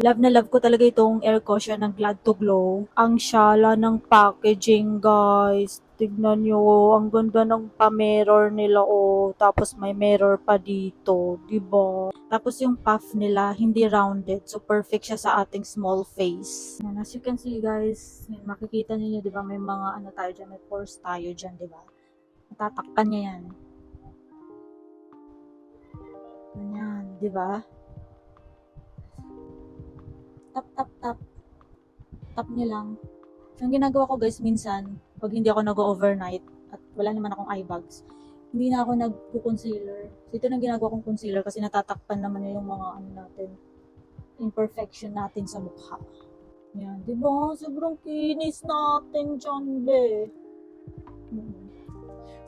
Love na love ko talaga itong air cushion ng Glad to Glow. Ang syala ng packaging, guys. Tignan nyo, ang ganda ng pa-mirror nila, oh. Tapos may mirror pa dito, 'di ba? Tapos yung puff nila, hindi rounded. So, perfect siya sa ating small face. Yan, as you can see, guys, yan, makikita niyo, 'di ba, may mga ano tayo dyan, may pores tayo dyan, 'di ba? Matatakpan niya yan. Ganyan, 'di ba? Tap, tap, tap. Tap niyo lang. So, ang ginagawa ko guys, minsan, pag hindi ako nag-overnight at wala naman akong eye bags, hindi na ako nagpo-concealer. So, ito na ginagawa kong concealer kasi natatakpan naman yung mga ano natin, imperfection natin sa mukha. Yan, di ba? Sobrang kinis natin dyan, be.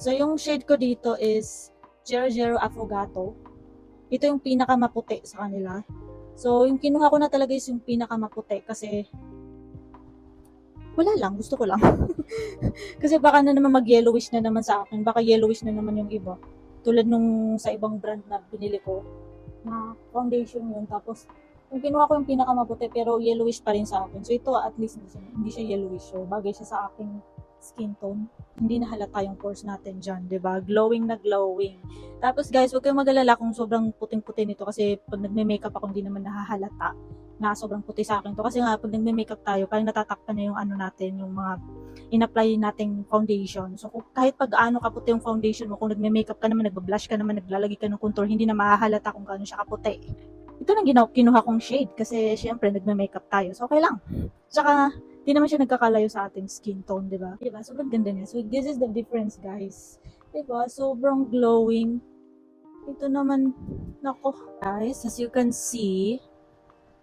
So, yung shade ko dito is 00 Affogato. Ito yung pinakamaputi sa kanila. So, yung kinuha ko na talaga is yung pinakamaputi kasi wala lang, gusto ko lang. Kasi baka na naman mag-yellowish na naman sa akin. Baka yellowish na naman yung iba. Tulad nung sa ibang brand na binili ko, na foundation yun. Tapos, yung kinuha ko yung pinakamaputi pero yellowish pa rin sa akin. So, ito at least hindi siya yellowish. So, bagay siya sa aking skin tone. Hindi na halata yung pores natin dyan, 'di ba? Glowing na glowing. Tapos guys, huwag kayong mag-alala kung sobrang puting-puti nito kasi pag nagme-makeup ako hindi naman nahahalata na sobrang puti sa akin to. Kasi nga, pag nagme-makeup tayo, parang natatakpan na yung ano natin, yung mga in-apply nating foundation. So, kahit pag ano kaputi yung foundation mo, kung nagme-makeup ka naman, nagba-blush ka naman, naglalagay ka ng contour, hindi na mahahalata kung gaano siya kaputi. Ito nang kinuha kong shade kasi syempre nagme-makeup tayo. So, okay lang. Tsaka, di naman siya nagkakalayo sa ating skin tone, di ba? Diba? Sobrang ganda niya. So, this is the difference, guys. Diba? Sobrang glowing. Ito naman, nako. Guys, as you can see,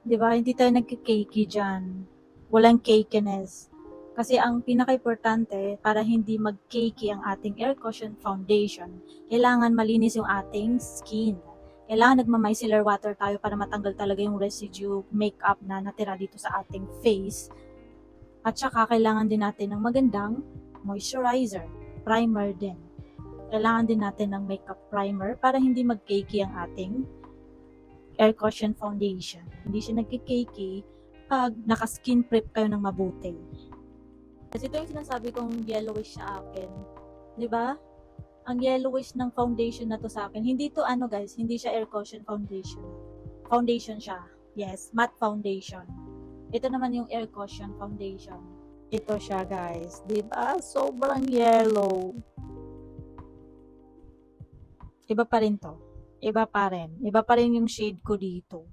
diba? Hindi tayo nagkikakey dyan. Walang cakiness. Kasi ang pinaka-importante, para hindi mag-cakey ang ating air cushion foundation, kailangan malinis yung ating skin. Kailangan nagma-micellar water tayo para matanggal talaga yung residue makeup na natira dito sa ating face. At saka kailangan din natin ng magandang moisturizer, primer din. Kailangan din natin ng makeup primer para hindi mag-cakey ang ating air cushion foundation. Hindi siya nagki-cakey pag naka-skin prep kayo ng mabuti. Kasi ito yung sinasabi kong yellowish sa akin. 'Di ba? Ang yellowish ng foundation na to sa akin. Hindi to ano guys, hindi siya air cushion foundation. Foundation siya. Yes, matte foundation. Ito naman yung air cushion foundation. Ito siya guys. Diba? Sobrang yellow. Iba pa rin to. Iba pa rin. Iba pa rin yung shade ko dito.